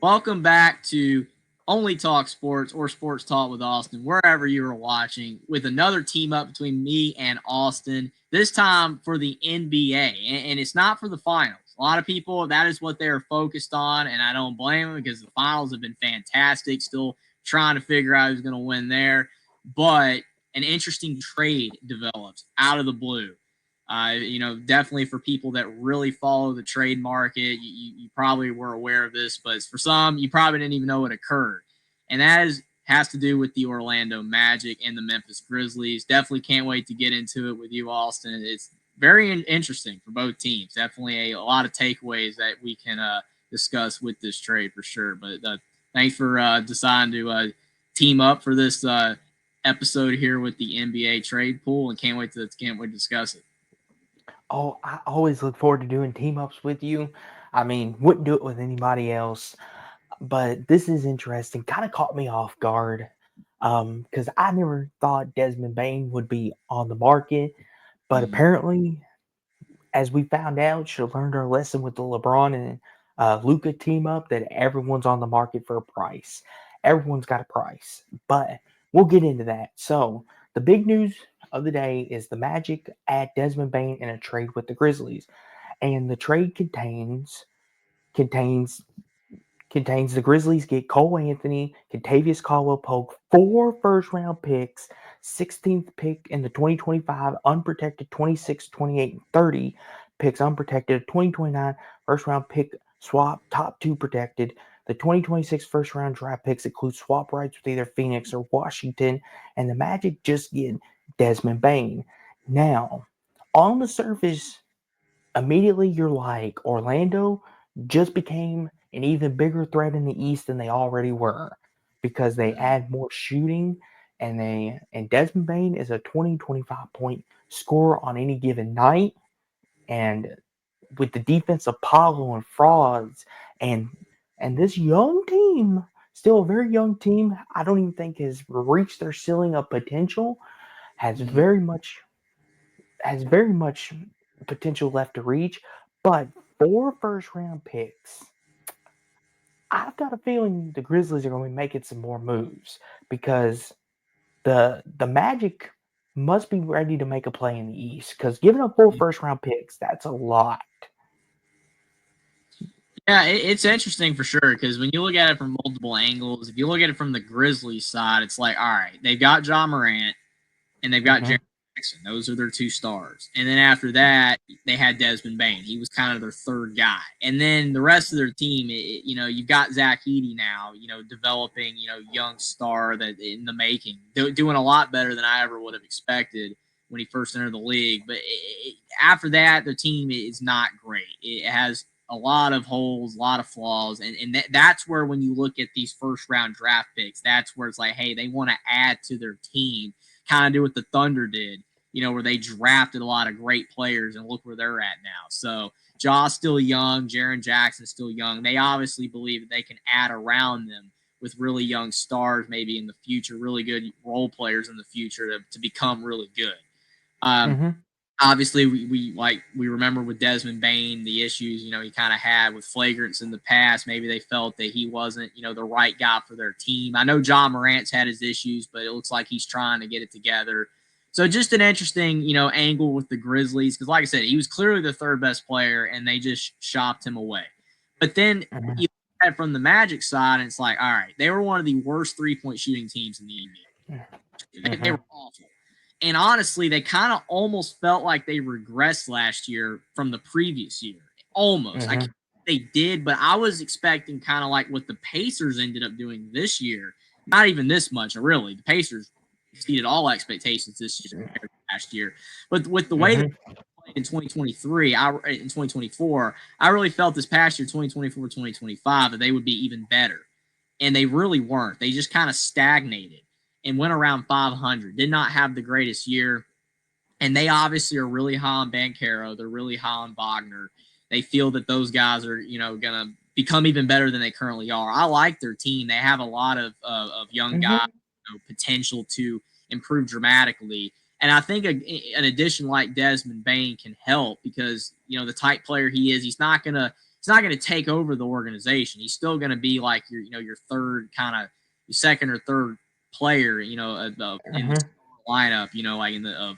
Welcome back to Only Talk Sports or Sports Talk with Austin, wherever you are watching, with another team up between me and Austin, this time for the NBA. And it's not for the finals. A lot of people, that is what they're focused on, and I don't blame them because the finals have been fantastic. Still trying to figure out who's going to win there. But an interesting trade develops out of the blue. Definitely for people that really follow the trade market, you probably were aware of this, but for some, you probably didn't even know it occurred. And that has to do with the Orlando Magic and the Memphis Grizzlies. Definitely can't wait to get into it with you, Austin. It's very interesting for both teams. Definitely a lot of takeaways that we can discuss with this trade for sure. But thanks for deciding to team up for this episode here with the NBA trade pool, and can't wait to discuss it. Oh, I always look forward to doing team ups with you. I mean, wouldn't do it with anybody else. But this is interesting. Kind of caught me off guard because I never thought Desmond Bane would be on the market. But Mm-hmm. apparently, as we found out, should have learned our lesson with the LeBron and Luca team up that everyone's on the market for a price. Everyone's got a price, but we'll get into that. So the big news of the day is the Magic add Desmond Bane in a trade with the Grizzlies, and the trade contains contains the Grizzlies get Cole Anthony, Contavious Caldwell Pope, 4 first round picks, 16th pick in the 2025 unprotected 26, 28, and 30 picks unprotected, 2029 first round pick swap, top two protected. The 2026 first round draft picks include swap rights with either Phoenix or Washington, and the Magic just get Desmond Bane. Now, on the surface, immediately you're like, Orlando just became an even bigger threat in the East than they already were because they add more shooting and Desmond Bain is a 20-25 point scorer on any given night. And with the defense of Paulo and Frauds and this young team, still a very young team, I don't even think has reached their ceiling of potential, has Mm-hmm. very much has very much potential left to reach, but 4 first round picks. I've got a feeling the Grizzlies are going to be making some more moves because the Magic must be ready to make a play in the East because giving up 4 first round picks, that's a lot. Yeah, it's interesting for sure because when you look at it from multiple angles, if you look at it from the Grizzlies side, it's like, all right, they've got John Morant and they've got Mm-hmm. Jaren Jackson. Those are their two stars. And then after that, they had Desmond Bain. He was kind of their third guy. And then the rest of their team, you've got Zach Edey now, developing, young star that in the making, doing a lot better than I ever would have expected when he first entered the league. But after that, the team is not great. It has a lot of holes, a lot of flaws, and that's where when you look at these first round draft picks, that's where it's like, hey, they want to add to their team, kind of do what the Thunder did, where they drafted a lot of great players, and look where they're at now. So Jaw's still young, Jaren Jackson's still young. They obviously believe that they can add around them with really young stars, maybe in the future, really good role players in the future to become really good. Um, Mm-hmm. Obviously we remember with Desmond Bain the issues he kind of had with flagrants in the past. Maybe they felt that he wasn't the right guy for their team. I know John Morant's had his issues, but it looks like he's trying to get it together. So just an interesting angle with the Grizzlies because like I said, he was clearly the third best player and they just shopped him away. But then Mm-hmm. you look at it from the Magic side and it's like, all right, they were one of the worst 3-point shooting teams in the NBA. They Mm-hmm. were awful. And honestly, they kind of almost felt like they regressed last year from the previous year. Almost. I Mm-hmm. can't say they did, but I was expecting kind of like what the Pacers ended up doing this year. Not even this much, really. The Pacers exceeded all expectations this year compared to last year. But with the way that Mm-hmm. they played in 2023, in 2024, I really felt this past year, 2024, 2025, that they would be even better. And they really weren't. They just kind of stagnated and went around 500. Did not have the greatest year. And they obviously are really high on Bankero. They're really high on Wagner. They feel that those guys are, going to become even better than they currently are. I like their team. They have a lot of young guys, Mm-hmm. potential to improve dramatically. And I think an addition like Desmond Bain can help because, the type player he is, he's he's not going to take over the organization. He's still going to be like your third kind of your second or third player, in the Mhm. lineup, like in the of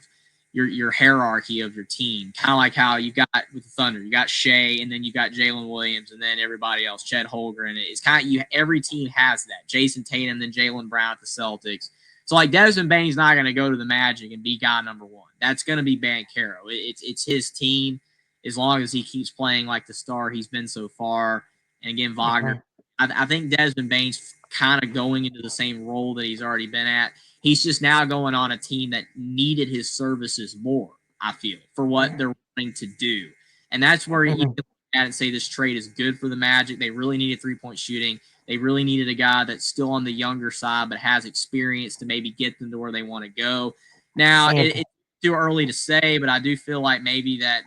your hierarchy of your team. Kind of like how you got with the Thunder, you got Shea, and then you got Jalen Williams, and then everybody else, Chet Holmgren. It's kind of every team has that. Jason Tatum, then Jaylen Brown at the Celtics. So like Desmond Bane's not going to go to the Magic and be guy number one. That's going to be Banchero. It's his team as long as he keeps playing like the star he's been so far. And again, Wagner. Mhm. I think Desmond Bane's kind of going into the same role that he's already been at. He's just now going on a team that needed his services more, I feel, for what they're wanting to do. And that's where you Mhm. can look at it and say this trade is good for the Magic. They really needed 3-point shooting. They really needed a guy that's still on the younger side but has experience to maybe get them to where they want to go. Now, And it's too early to say, but I do feel like maybe that,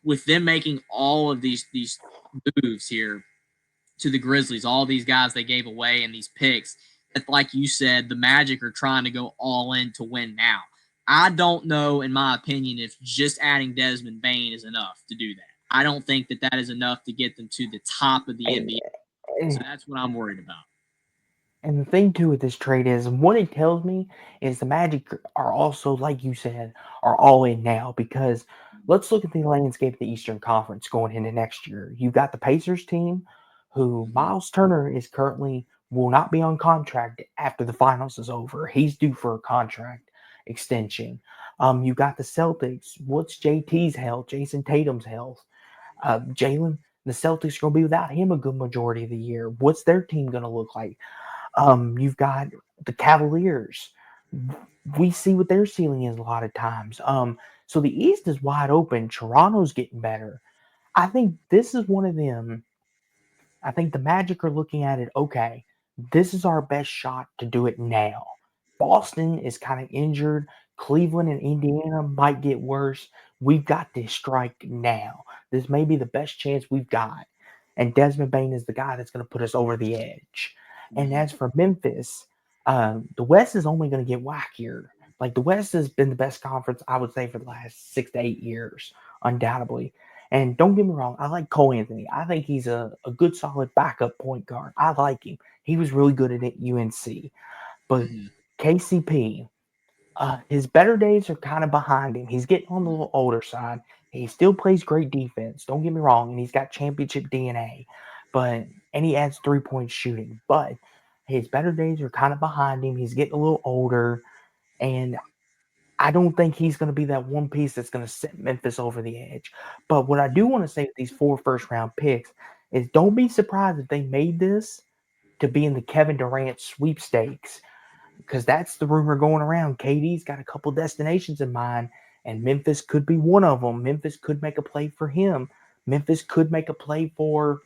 with them making all of these moves here to the Grizzlies, all these guys they gave away and these picks, that like you said, the Magic are trying to go all in to win now. I don't know, in my opinion, if just adding Desmond Bane is enough to do that. I don't think that that is enough to get them to the top of the and NBA. So that's what I'm worried about. And the thing too with this trade is what it tells me is the Magic are also, like you said, are all in now because let's look at the landscape of the Eastern Conference going into next year. You've got the Pacers team, who Mm-hmm. Miles Turner is currently will not be on contract after the finals is over. He's due for a contract extension. You got the Celtics. What's JT's health? Jason Tatum's health. Jalen. The Celtics are going to be without him a good majority of the year. What's their team going to look like? You've got the Cavaliers. We see what their ceiling is a lot of times. So the East is wide open. Toronto's getting better. I think this is one of them. I think the Magic are looking at it. Okay, this is our best shot to do it now. Boston is kind of injured. Cleveland and Indiana might get worse. We've got to strike now. This may be the best chance we've got. And Desmond Bane is the guy that's going to put us over the edge. And Mm-hmm. as for Memphis, the West is only going to get wackier. Like the West has been the best conference, I would say, for the last 6 to 8 years, undoubtedly. And don't get me wrong, I like Cole Anthony. I think he's a good, solid backup point guard. I like him. He was really good at UNC. But Mm-hmm. KCP, his better days are kind of behind him. He's getting on the little older side. He still plays great defense. Don't get me wrong, and he's got championship DNA. And he adds 3-point shooting. But his better days are kind of behind him. He's getting a little older, and I don't think he's going to be that one piece that's going to set Memphis over the edge. But what I do want to say with these 4 first round picks is don't be surprised if they made this to be in the Kevin Durant sweepstakes because that's the rumor going around. KD's got a couple destinations in mind, and Memphis could be one of them. Memphis could make a play for him. Memphis could make a play for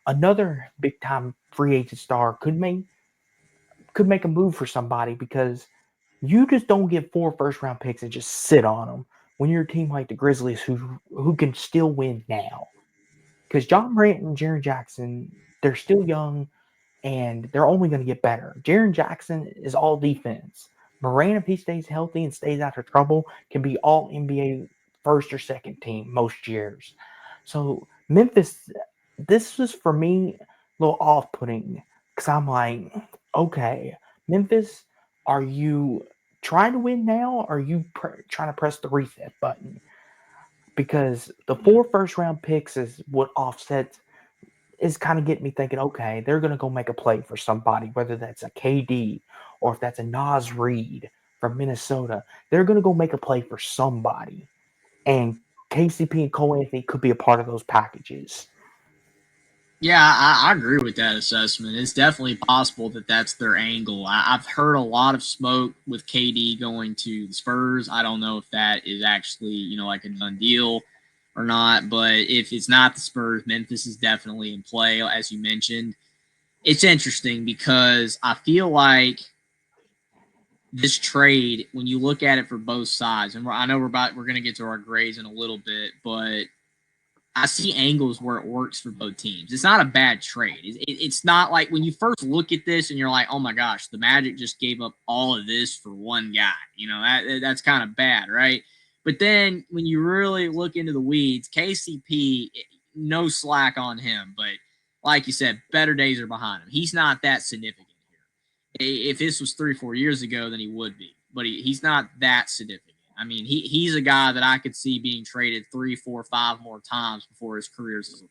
another big time free agent star. Could make a move for somebody because you just don't get 4 first round picks and just sit on them when you're a team like the Grizzlies who can still win now. Because John Morant and Jaren Jackson, they're still young and they're only going to get better. Jaren Jackson is all defense. Morant, if he stays healthy and stays out of trouble, can be all NBA first or second team most years. So Memphis, this was for me a little off-putting because I'm like, okay, Memphis, are you trying to win now? Or are you trying to press the reset button? Because the 4 first round picks is what offsets is kind of getting me thinking, okay, they're going to go make a play for somebody, whether that's a KD or if that's a Nas Reed from Minnesota. They're going to go make a play for somebody. And KCP and Cole Anthony could be a part of those packages. Yeah, I agree with that assessment. It's definitely possible that that's their angle. I've heard a lot of smoke with KD going to the Spurs. I don't know if that is actually, like a done deal or not. But if it's not the Spurs, Memphis is definitely in play, as you mentioned. It's interesting because I feel like this trade, when you look at it for both sides, and I know we're going to get to our grades in a little bit, but I see angles where it works for both teams. It's not a bad trade. It's not like when you first look at this and you're like, oh my gosh, the Magic just gave up all of this for one guy. That's kind of bad, right? But then when you really look into the weeds, KCP, no slack on him, but like you said, better days are behind him. He's not that significant here. If this was 3 or 4 years ago, then he would be, but he's not that significant. I mean, he's a guy that I could see being traded 3, 4, 5 more times before his career is over.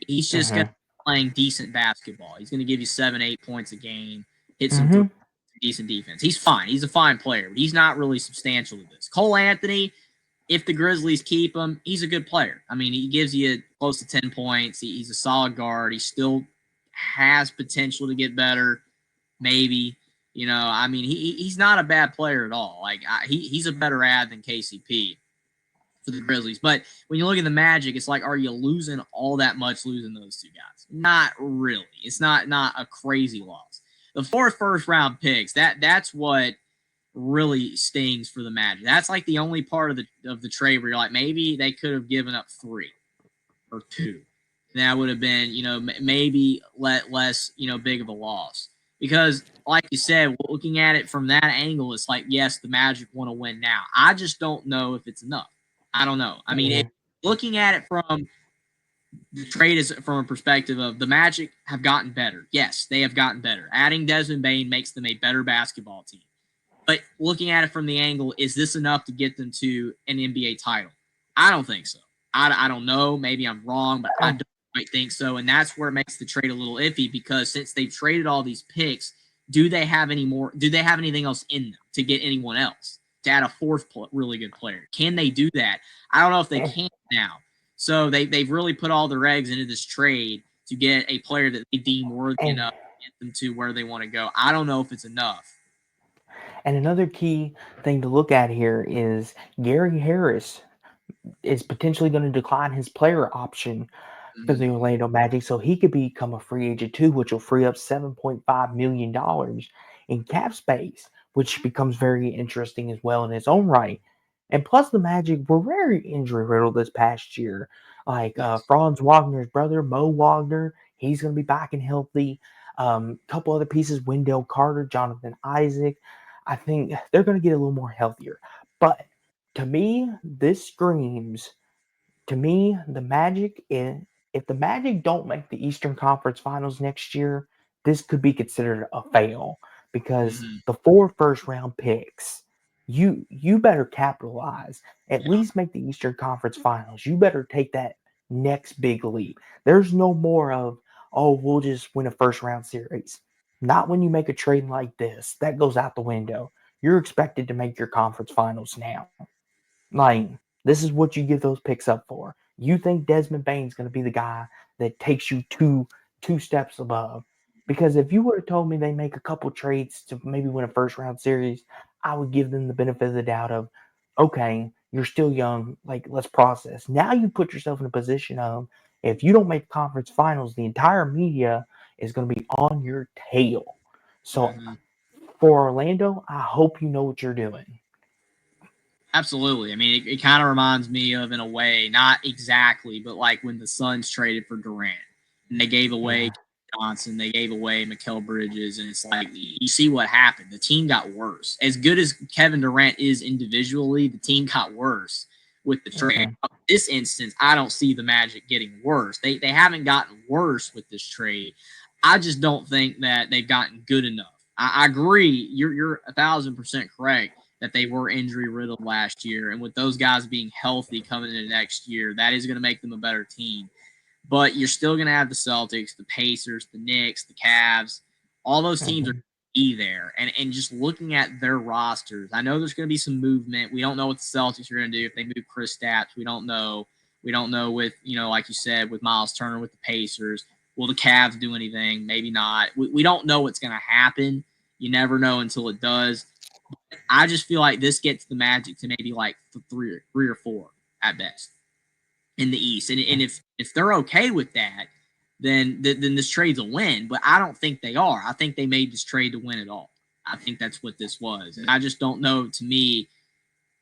He's just going to Mm-hmm. be playing decent basketball. He's going to give you 7, 8 points a game, hit some Mm-hmm. decent defense. He's fine. He's a fine player, but he's not really substantial to this. Cole Anthony, if the Grizzlies keep him, he's a good player. I mean, he gives you close to 10 points. He's a solid guard. He still has potential to get better, maybe. I mean, he's not a bad player at all. Like he's a better ad than KCP for the Grizzlies. But when you look at the Magic, it's like, are you losing all that much losing those two guys? Not really. It's not a crazy loss. The 4 first-round picks, that's what really stings for the Magic. That's like the only part of the trade where you're like, maybe they could have given up 3 or 2. And that would have been, maybe less, big of a loss. Because, like you said, looking at it from that angle, it's like, yes, the Magic want to win now. I just don't know if it's enough. I don't know. I mean, looking at it from the trade is from a perspective of the Magic have gotten better. Yes, they have gotten better. Adding Desmond Bane makes them a better basketball team. But looking at it from the angle, is this enough to get them to an NBA title? I don't think so. I don't know. Maybe I'm wrong, but I don't quite think so. And that's where it makes the trade a little iffy because since they've traded all these picks, do they have any more? Do they have anything else in them to get anyone else to add a fourth really good player? Can they do that? I don't know if they can now. So they've really put all their eggs into this trade to get a player that they deem worthy enough to get them to where they want to go. I don't know if it's enough. And another key thing to look at here is Gary Harris is potentially going to decline his player option for the Orlando Magic, so he could become a free agent too, which will free up $7.5 million in cap space, which becomes very interesting as well in its own right. And plus, the Magic were very injury riddled this past year. Like Franz Wagner's brother, Mo Wagner, he's going to be back and healthy. Couple other pieces, Wendell Carter, Jonathan Isaac. I think they're going to get a little more healthier. But to me, this screams the Magic, if the Magic don't make the Eastern Conference Finals next year, this could be considered a fail because the 4 first-round picks, you better capitalize. At least make the Eastern Conference Finals. You better take that next big leap. There's no more of, oh, we'll just win a first-round series. Not when you make a trade like this. That goes out the window. You're expected to make your conference finals now. Like, this is what you give those picks up for. You think Desmond Bane's going to be the guy that takes you two steps above. Because if you would have told me they make a couple trades to maybe win a first round series, I would give them the benefit of the doubt of, okay, you're still young, like let's process. Now you put yourself in a position of if you don't make conference finals, the entire media is going to be on your tail. So for Orlando, I hope you know what you're doing. Absolutely. I mean, it kind of reminds me of, in a way, not exactly, but like when the Suns traded for Durant and they gave away Johnson, they gave away Mikal Bridges, and it's like you see what happened. The team got worse. As good as Kevin Durant is individually, the team got worse with the trade. In this instance, I don't see the Magic getting worse. They haven't gotten worse with this trade. I just don't think that they've gotten good enough. I agree. You're 1,000% correct that they were injury riddled last year. And with those guys being healthy coming into next year, that is going to make them a better team. But you're still going to have the Celtics, the Pacers, the Knicks, the Cavs. All those teams are going to be there. And just looking at their rosters, I know there's going to be some movement. We don't know what the Celtics are going to do if they move Kristaps. We don't know. We don't know with, like you said, with Miles Turner with the Pacers. Will the Cavs do anything? Maybe not. We don't know what's going to happen. You never know until it does. I just feel like this gets the Magic to maybe like three or 4 at best in the East. And if they're okay with that, then this trade's a win. But I don't think they are. I think they made this trade to win it all. I think that's what this was. And I just don't know, to me,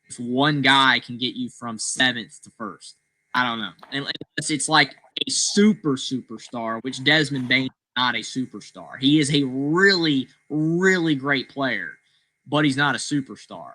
if one guy can get you from 7th to 1st. I don't know. And it's like a superstar, which Desmond Bane is not a superstar. He is a really, really great player, but he's not a superstar.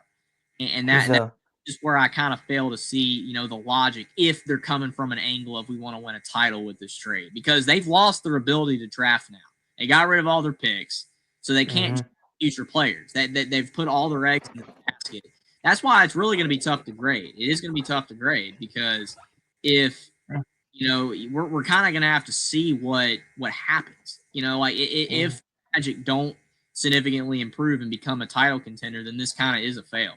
And that just where I kind of fail to see, the logic if they're coming from an angle of we want to win a title with this trade because they've lost their ability to draft now. They got rid of all their picks, so they can't Mm-hmm. draft future players. They've put all their eggs in the basket. That's why it's really going to be tough to grade. It is going to be tough to grade because if we're kind of going to have to see what happens. Like if Magic don't significantly improve and become a title contender, then this kind of is a fail.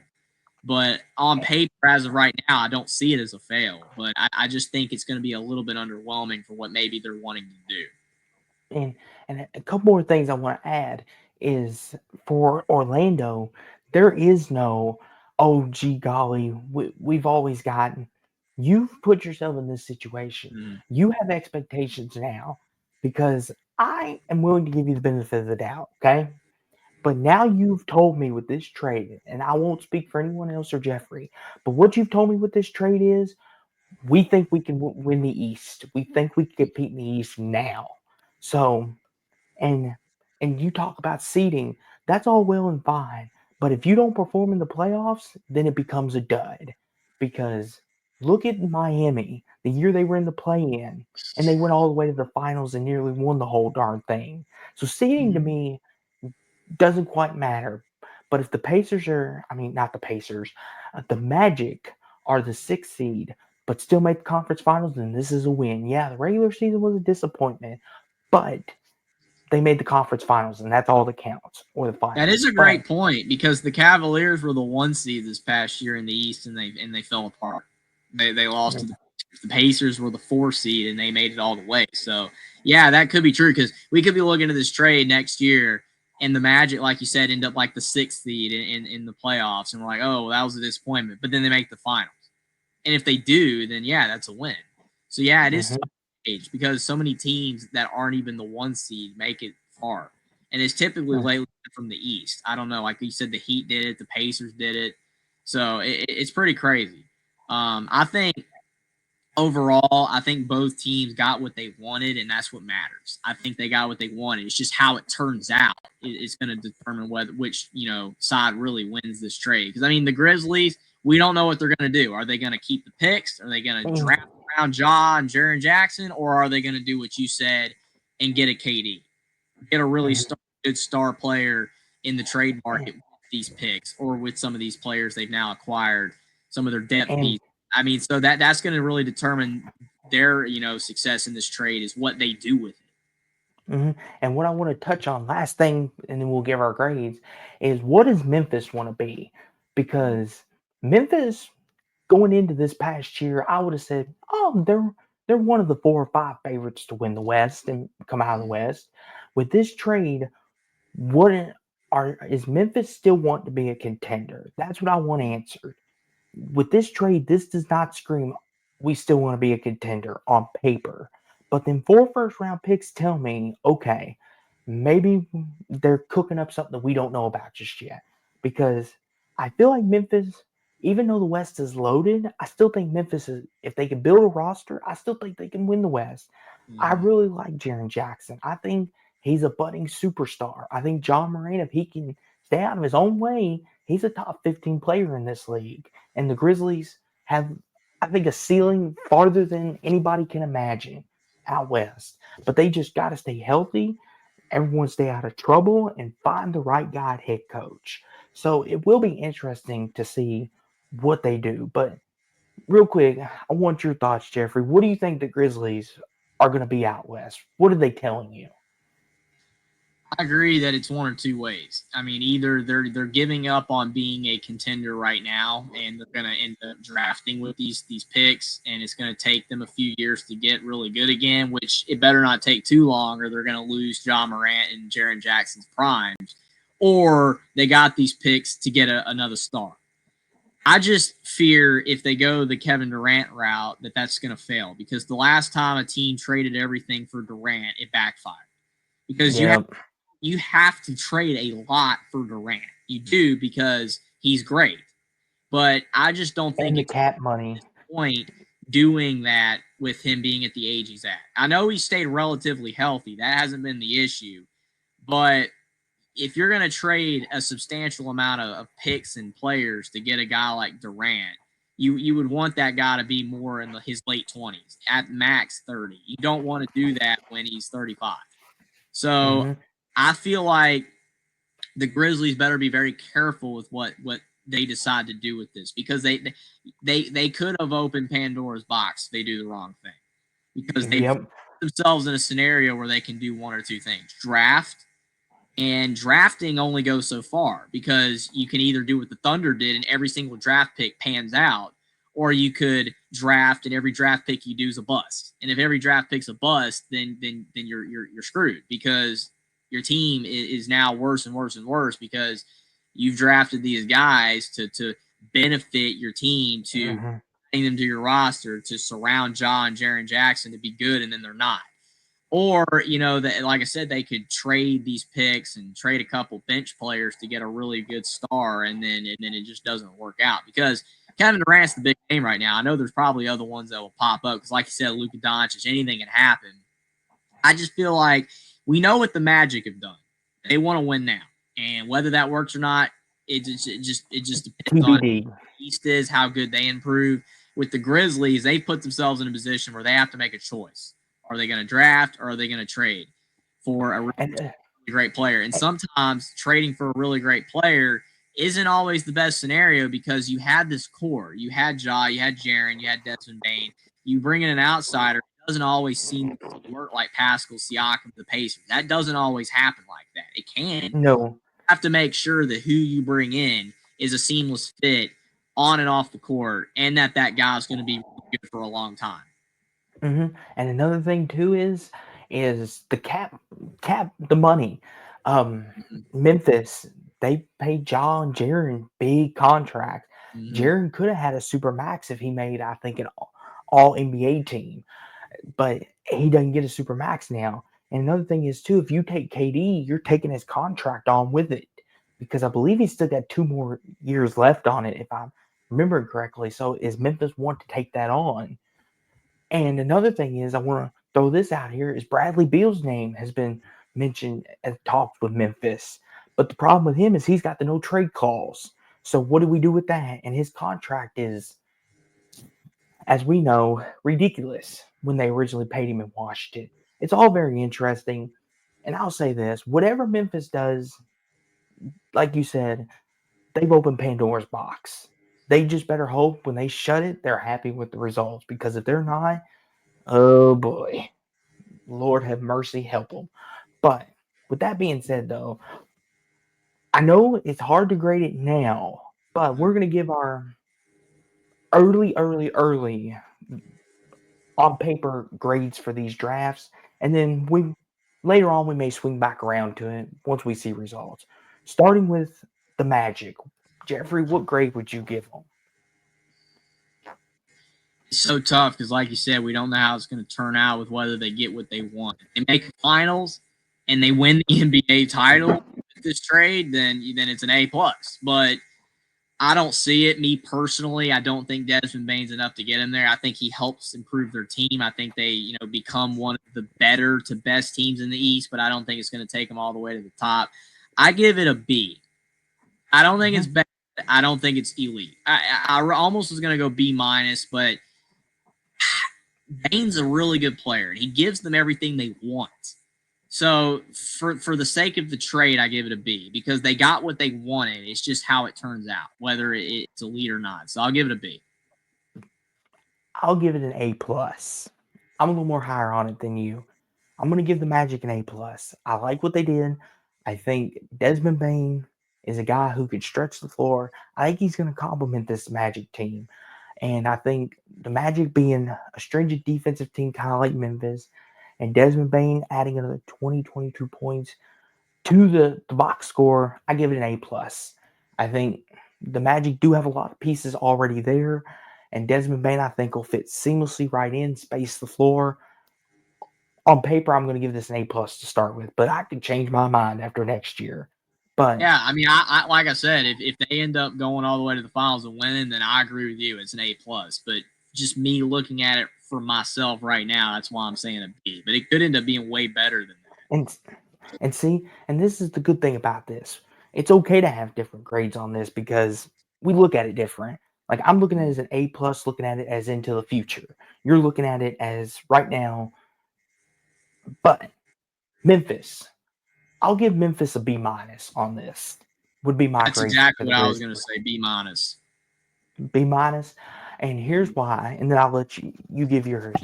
But on paper, as of right now, I don't see it as a fail. But I just think it's going to be a little bit underwhelming for what maybe they're wanting to do. And a couple more things I want to add is for Orlando, there is no, oh, gee golly, we've always gotten. You've put yourself in this situation. Mm. You have expectations now because I am willing to give you the benefit of the doubt, okay? But now you've told me with this trade, and I won't speak for anyone else or Jeffrey, but what you've told me with this trade is we think we can win the East. We think we can compete in the East now. So and you talk about seeding, that's all well and fine. But if you don't perform in the playoffs, then it becomes a dud. Because look at Miami, the year they were in the play-in, and they went all the way to the finals and nearly won the whole darn thing. So seeding to me doesn't quite matter. But if the Pacers are, I mean, not the Pacers, the Magic are the 6th seed, but still make the conference finals, then this is a win. Yeah, the regular season was a disappointment, but they made the conference finals, and that's all that counts, or the That is finals. a great point because the Cavaliers were the 1 seed this past year in the East, and they fell apart. They lost to the Pacers were the 4 seed, and they made it all the way. So yeah, that could be true because we could be looking at this trade next year, and the Magic, like you said, end up like the 6th seed in the playoffs, and we're like, oh, well, that was a disappointment. But then they make the finals, and if they do, then yeah, that's a win. So yeah, it is tough to gauge because so many teams that aren't even the 1 seed make it far, and it's typically lately from the East. I don't know, like you said, the Heat did it, the Pacers did it, so it's pretty crazy. I think overall, I think both teams got what they wanted, and that's what matters. I think they got what they wanted. It's just how it turns out is going to determine which side really wins this trade. Because I mean, the Grizzlies, we don't know what they're going to do. Are they going to keep the picks? Are they going to draft around Ja and Jaren Jackson, or are they going to do what you said and get a KD, get a really good star player in the trade market with these picks, or with some of these players they've now acquired, some of their depth pieces? I mean, so that's going to really determine their success in this trade is what they do with it. And what I want to touch on, last thing, and then we'll give our grades, is what does Memphis want to be? Because Memphis, going into this past year, I would have said, oh, they're one of the 4 or 5 favorites to win the West and come out of the West. With this trade, is Memphis still want to be a contender? That's what I want answered. With this trade, this does not scream we still want to be a contender on paper. But then 4 first-round picks tell me, okay, maybe they're cooking up something that we don't know about just yet. Because I feel like Memphis, even though the West is loaded, I still think Memphis is, if they can build a roster, I still think they can win the West. I really like Jaren Jackson. I think he's a budding superstar. I think John Moran, if he can stay out of his own way, he's a top 15 player in this league. And the Grizzlies have, I think, a ceiling farther than anybody can imagine out west. But they just got to stay healthy, everyone stay out of trouble, and find the right guy at head coach. So it will be interesting to see what they do. But real quick, I want your thoughts, Jeffrey. What do you think the Grizzlies are going to be out west? What are they telling you? I agree that it's one or two ways. I mean, either they're giving up on being a contender right now, and they're going to end up drafting with these picks, and it's going to take them a few years to get really good again. Which it better not take too long, or they're going to lose John Morant and Jaren Jackson's primes. Or they got these picks to get another star. I just fear if they go the Kevin Durant route that's going to fail because the last time a team traded everything for Durant, it backfired because you have to trade a lot for Durant. You do because he's great. But I just don't think And the it's cap money. at this point doing that with him being at the age he's at. I know he stayed relatively healthy. That hasn't been the issue. But if you're going to trade a substantial amount of picks and players to get a guy like Durant, you would want that guy to be more in his late 20s, at max 30. You don't want to do that when he's 35. So Mm-hmm. I feel like the Grizzlies better be very careful with what they decide to do with this, because they could have opened Pandora's box if they do the wrong thing, because they put Yep. themselves in a scenario where they can do one or two things: draft, and drafting only goes so far, because you can either do what the Thunder did and every single draft pick pans out, or you could draft and every draft pick you do is a bust. And if every draft pick's a bust, then you're screwed, because your team is now worse and worse and worse, because you've drafted these guys to benefit your team, to Mm-hmm. bring them to your roster, to surround Ja and Jaren Jackson to be good, and then they're not. Or, that, like I said, they could trade these picks and trade a couple bench players to get a really good star, and then it just doesn't work out, because Kevin Durant's the big name right now. I know there's probably other ones that will pop up, because, like you said, Luka Doncic, anything can happen. I just feel like we know what the Magic have done. They want to win now, and whether that works or not, it just depends on TBD. East is, how good they improve. With the Grizzlies, they put themselves in a position where they have to make a choice. Are they going to draft, or are they going to trade for a really And great player? And sometimes trading for a really great player isn't always the best scenario, because you had this core. You had Ja, you had Jaren, you had Desmond Bane. You bring in an outsider, it doesn't always seem to work like Pascal Siakam, the Pacers. That doesn't always happen like that. It can. You no. have to make sure that who you bring in is a seamless fit on and off the court, and that guy's going to be really good for a long time. And another thing too is the cap the money. Um, Mm-hmm. Memphis, they paid John Jaren big contract. Mm-hmm. Jaren could have had a super max if he made, I think, an all NBA team, but he doesn't get a super max now. And another thing is too, if you take KD, you're taking his contract on with it, because I believe he's still got 2 more years left on it, if I remember correctly. So is Memphis want to take that on? And another thing is, I want to throw this out here, is Bradley Beal's name has been mentioned as talks with Memphis. But the problem with him is he's got the no trade clause. So what do we do with that? And his contract is, as we know, ridiculous when they originally paid him in Washington. It's all very interesting. And I'll say this, whatever Memphis does, like you said, they've opened Pandora's box. They just better hope when they shut it, they're happy with the results. Because if they're not, oh boy, Lord have mercy, help them. But with that being said, though, I know it's hard to grade it now, but we're going to give our early on paper grades for these drafts, and then we later on we may swing back around to it once we see results. Starting with the Magic, Jeffrey, what grade would you give them? It's so tough, because, like you said, we don't know how it's going to turn out with whether they get what they want. If they make the finals and they win the NBA title with this trade, then it's an A plus. But I don't see it. Me personally, I don't think Desmond Bane's enough to get him there. I think he helps improve their team. I think they, become one of the better to best teams in the East, but I don't think it's going to take them all the way to the top. I give it a B. I don't think it's Mm-hmm. bad. I don't think it's elite. I almost was going to go B minus, but Bane's a really good player, and he gives them everything they want. So for the sake of the trade, I give it a B, because they got what they wanted. It's just how it turns out, whether it's elite or not. So I'll give it a B. I'll give it an A plus. I'm a little more higher on it than you. I'm gonna give the Magic an A plus. I like what they did. I think Desmond Bane is a guy who could stretch the floor. I think he's gonna complement this Magic team. And I think the Magic being a stringent defensive team, kind of like Memphis, and Desmond Bane adding another 22 points to the box score, I give it an A plus. I think the Magic do have a lot of pieces already there, and Desmond Bane I think will fit seamlessly right in, space the floor. On paper, I'm going to give this an A plus to start with, but I could change my mind after next year. But Yeah, I mean, I like I said, if they end up going all the way to the finals and winning, then I agree with you. It's an A plus. But just me looking at it for myself right now, that's why I'm saying a B. But it could end up being way better than that. and And see, and this is the good thing about this. It's okay to have different grades on this because we look at it different. Like I'm looking at it as an A plus, looking at it as into the future. You're looking at it as right now. But Memphis, I'll give Memphis a B minus on this. Would be my That's grade for exactly the what I was Grizzlies. going to say. B minus. B minus. And here's why, and then I'll let you give yours.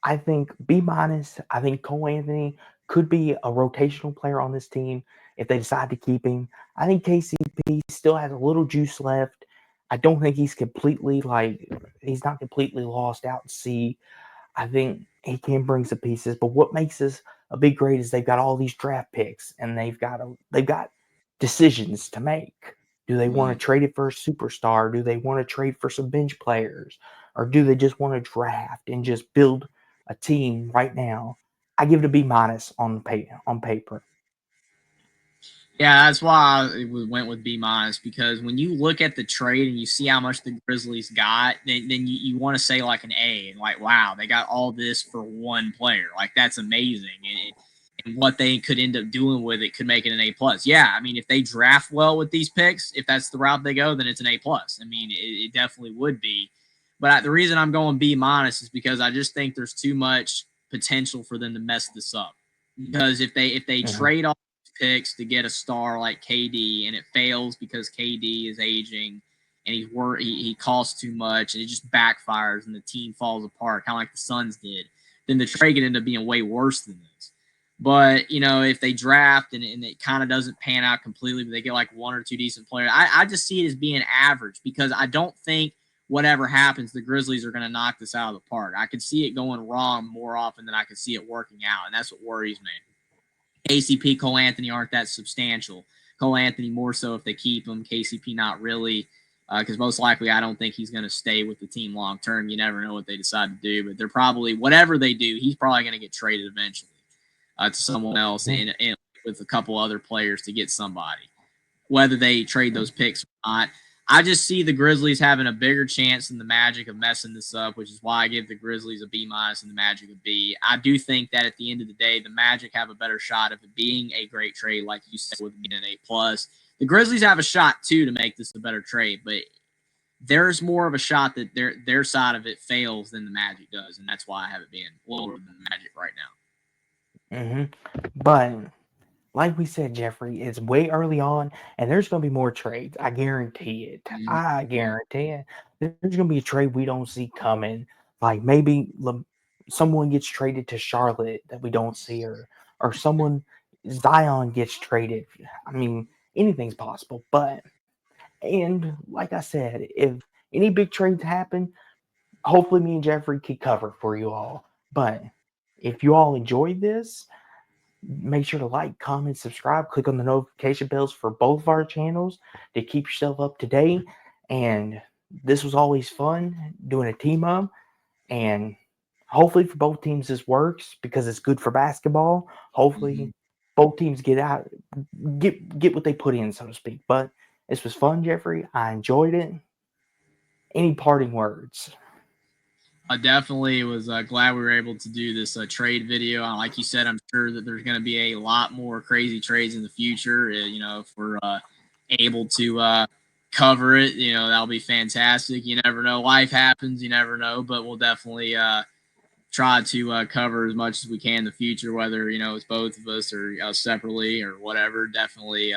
I think B minus, I think Cole Anthony could be a rotational player on this team if they decide to keep him. I think KCP still has a little juice left. I don't think he's not completely lost out at sea. I think he can bring some pieces, but what makes this a big grade is they've got all these draft picks and they've got decisions to make. Do they want to trade it for a superstar? Do they want to trade for some bench players? Or do they just want to draft and just build a team right now? I give it a B minus on paper. Yeah, that's why I went with B minus because when you look at the trade and you see how much the Grizzlies got, then you want to say like an A and like, wow, they got all this for one player. Like that's amazing. And what they could end up doing with it could make it an A plus. Yeah, I mean, if they draft well with these picks, if that's the route they go, then it's an A plus. I mean, it definitely would be. But the reason I'm going B minus is because I just think there's too much potential for them to mess this up. Because if they Mhm. trade all picks to get a star like KD, and it fails because KD is aging and he costs too much, and it just backfires and the team falls apart, kind of like the Suns did. Then the trade could end up being way worse than this. But if they draft and it kind of doesn't pan out completely, but they get like one or two decent players, I just see it as being average because I don't think whatever happens, the Grizzlies are going to knock this out of the park. I could see it going wrong more often than I could see it working out, and that's what worries me. KCP, Cole Anthony aren't that substantial. Cole Anthony more so if they keep him. KCP not really, because most likely I don't think he's going to stay with the team long term. You never know what they decide to do, but they're probably whatever they do, he's probably going to get traded eventually to someone else Mhm. and with a couple other players to get somebody whether they trade those picks or not. I just see the Grizzlies having a bigger chance than the Magic of messing this up, which is why I give the Grizzlies a B minus and the Magic a B. I do think that at the end of the day, the Magic have a better shot of it being a great trade, like you said, with being an A plus. The Grizzlies have a shot too to make this a better trade, but there's more of a shot that their side of it fails than the Magic does, and that's why I have it being lower than the Magic right now. But like we said, Jeffrey, it's way early on, and there's going to be more trades. I guarantee it. I guarantee it. There's going to be a trade we don't see coming. Like maybe someone gets traded to Charlotte that we don't see, or someone Zion gets traded. I mean, anything's possible. And like I said, if any big trades happen, hopefully me and Jeffrey can cover for you all. But if you all enjoyed this, make sure to like, comment, subscribe, click on the notification bells for both of our channels to keep yourself up to date. And this was always fun doing a team up. And hopefully for both teams this works because it's good for basketball. Hopefully both teams get what they put in, so to speak. But this was fun, Jeffrey. I enjoyed it. Any parting words? I definitely was glad we were able to do this trade video. Like you said, I'm sure that there's going to be a lot more crazy trades in the future. If we're able to cover it, that'll be fantastic. You never know. Life happens. You never know. But we'll definitely try to cover as much as we can in the future, whether it's both of us or separately or whatever. Definitely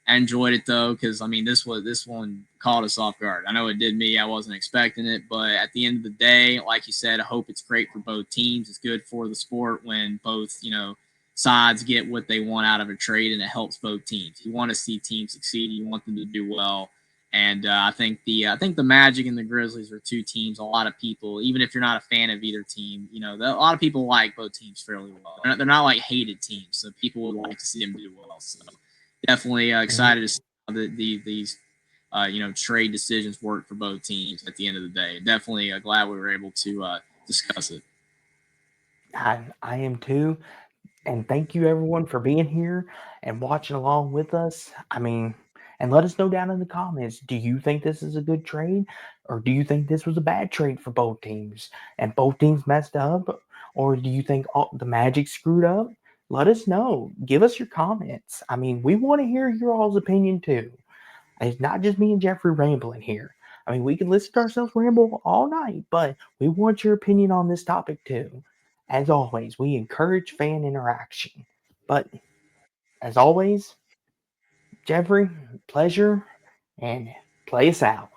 enjoyed it though, because I mean this one caught us off guard. I know it did me. I wasn't expecting it, but at the end of the day, like you said, I hope it's great for both teams. It's good for the sport when both sides get what they want out of a trade, and it helps both teams. You want to see teams succeed. You want them to do well. And I think the Magic and the Grizzlies are two teams. A lot of people, even if you're not a fan of either team, a lot of people like both teams fairly well. They're not like hated teams, so people would like to see them do well. So definitely Mhm. excited to see how these trade decisions work for both teams at the end of the day. Definitely glad we were able to discuss it. I am too. And thank you everyone for being here and watching along with us. I mean, and let us know down in the comments, do you think this is a good trade or do you think this was a bad trade for both teams and both teams messed up, or do you think the Magic screwed up? let us know. Give us your comments. I mean, we want to hear your all's opinion too. It's not just me and Jeffrey rambling here. I mean, we can listen to ourselves ramble all night, but we want your opinion on this topic too. As always, we encourage fan interaction. But as always, Jeffrey, pleasure, and play us out.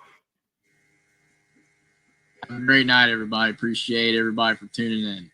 Have a great night, everybody. Appreciate everybody for tuning in.